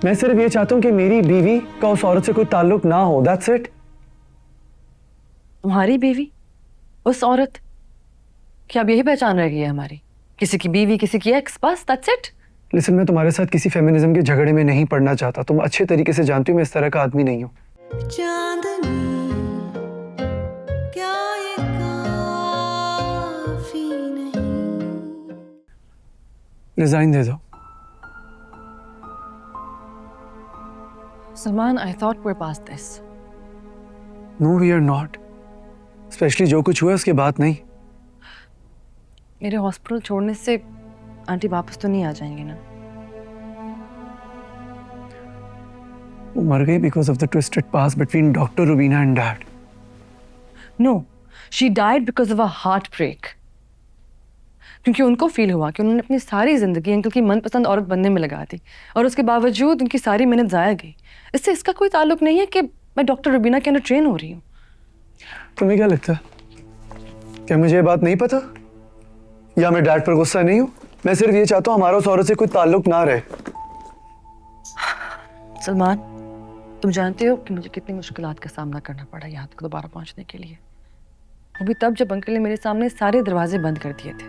मैं सिर्फ ये चाहता हूँ कि मेरी बीवी का उस औरत से कोई ताल्लुक ना हो, दैट्स इट। तुम्हारी बीवी उस औरत? क्या अब यही पहचान रह गई है हमारी? किसी की बीवी, किसी की एक्स, बस दैट्स इट। लिसन, मैं तुम्हारे साथ किसी फेमिनिज्म के झगड़े में नहीं पड़ना चाहता। तुम अच्छे तरीके से जानती हो मैं इस तरह का आदमी नहीं हूँ। चांदनी क्या ये काफी नहीं? रिजाइन दे दो। Salman, I thought we are past this. No we are not. Specially जो कुछ हुआ उसके बाद नहीं। मेरे हॉस्पिटल छोड़ने से आंटी वापस तो नहीं आ जाएंगी ना? वो मर गई because of the twisted past between doctor Rubina and dad. No, she died because of a heart break. क्योंकि उनको फील हुआ कि उन्होंने अपनी सारी जिंदगी अंकल की मनपसंद औरत बनने में लगा दी और उसके बावजूद उनकी सारी मेहनत जाया गई। इससे इसका कोई ताल्लुक नहीं है कि मैं डॉक्टर रुबीना के अंडर ट्रेन हो रही हूँ। तुम्हें क्या लगता है? क्या मुझे ये बात नहीं पता? या मैं डैड पर गुस्सा नहीं हूँ? मैं सिर्फ ये चाहता हूँ हमारा उस औरत से कोई ताल्लुक ना रहे। सलमान, तुम जानते हो कि मुझे कितनी मुश्किलात का सामना करना पड़ा यहाँ तक दोबारा पहुंचने के लिए। वो भी तब जब अंकल ने मेरे सामने सारे दरवाजे बंद कर दिए थे।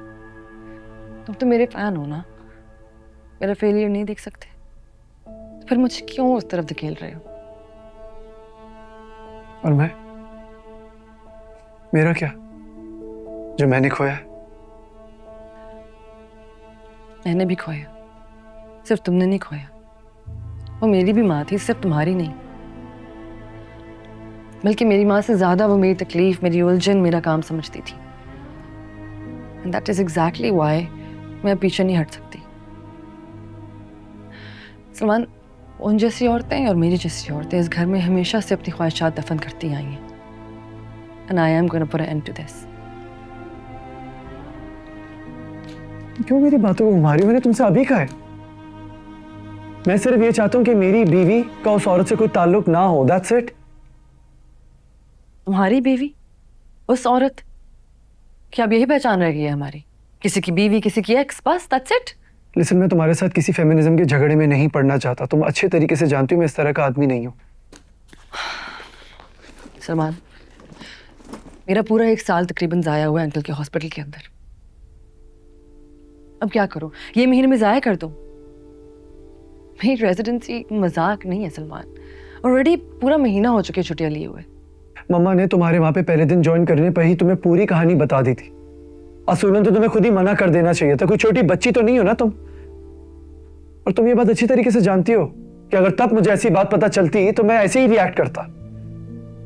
तुम तो मेरे फैन हो ना, मेरा फेलियर नहीं देख सकते, तो फिर मुझे क्यों उस तरफ धकेल रहे हो? और मैं, मेरा क्या जो मैंने खोया है? मैंने भी खोया, सिर्फ तुमने नहीं खोया। वो मेरी भी माँ थी, सिर्फ तुम्हारी नहीं, बल्कि मेरी माँ से ज्यादा वो मेरी तकलीफ, मेरी उलझन, मेरा काम समझती थी। And that is exactly why मैं पीछे नहीं हट सकती। सलमान, उन जैसी औरतें और मेरी जैसी औरतें इस घर में हमेशा से अपनी ख्वाहिशात दफन करती आई हैं। And I am gonna put an end to this. क्यों मेरी बातों को घुमा रही हो? मैंने तुमसे अभी कहा है। मैं सिर्फ ये चाहता हूँ कि मेरी बीवी का उस औरत से कोई ताल्लुक ना हो, दैट्स इट। तुम्हारी बीवी उस औरत? क्या अब यही पहचान रह गई है हमारी? किसी की बीवी, किसी की एक्स, बस दैट्स इट। लिसन, मैं तुम्हारे साथ किसी फेमिनिज्म के झगड़े में नहीं पड़ना चाहता। तुम अच्छे तरीके से जानती हो मैं इस तरह का आदमी नहीं हूँ। सलमान, मेरा पूरा 1 साल तकरीबन जाया हुआ है अंकल के हॉस्पिटल के अंदर। अब क्या करूं? ये महीने में जाया कर दूं? मेरी रेजिडेंसी मजाक नहीं है सलमान। ऑलरेडी पूरा महीना हो चुके छुट्टियां लिए हुए। मम्मा ने तुम्हारे वहां पे पहले दिन ज्वाइन करने पर ही तुम्हें पूरी कहानी बता दी थी। असूलन तो तुम्हें खुद ही मना कर देना चाहिए था। कोई छोटी बच्ची तो नहीं हो ना तुम। और तुम ये बात अच्छी तरीके से जानती हो कि अगर तब मुझे ऐसी बात पता चलती तो मैं ऐसे ही रिएक्ट करता,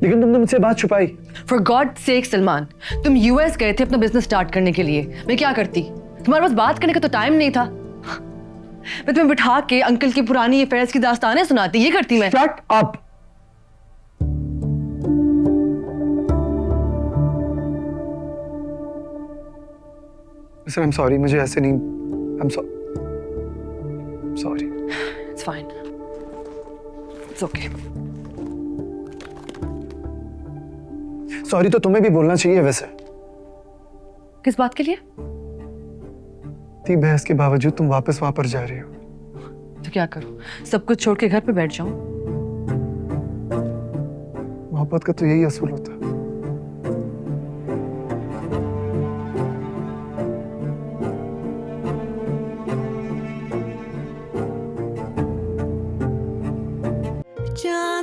लेकिन तुमने मुझसे बात छुपाई। फॉर गॉड सेक सलमान, तुम यूएस गए थे अपना बिजनेस स्टार्ट करने के लिए। मैं क्या करती? तुम्हारे पास बात करने का तो टाइम नहीं था। मैं तुम्हें बिठा के अंकल की पुरानी अफेयर्स की दास्तानें सुनाती, ये करती मैं। Shut up. Sir, I am sorry. मुझे ऐसे नहीं। I am sorry. It's fine, it's okay. Sorry तो तुम्हें भी बोलना चाहिए वैसे। किस बात के लिए? इतनी बहस के बावजूद तुम वापस वहां पर जा रही हो। तो क्या करूं? सब कुछ छोड़ के घर पे बैठ जाऊं? मोहब्बत का तो यही असूल होता है। चांदनी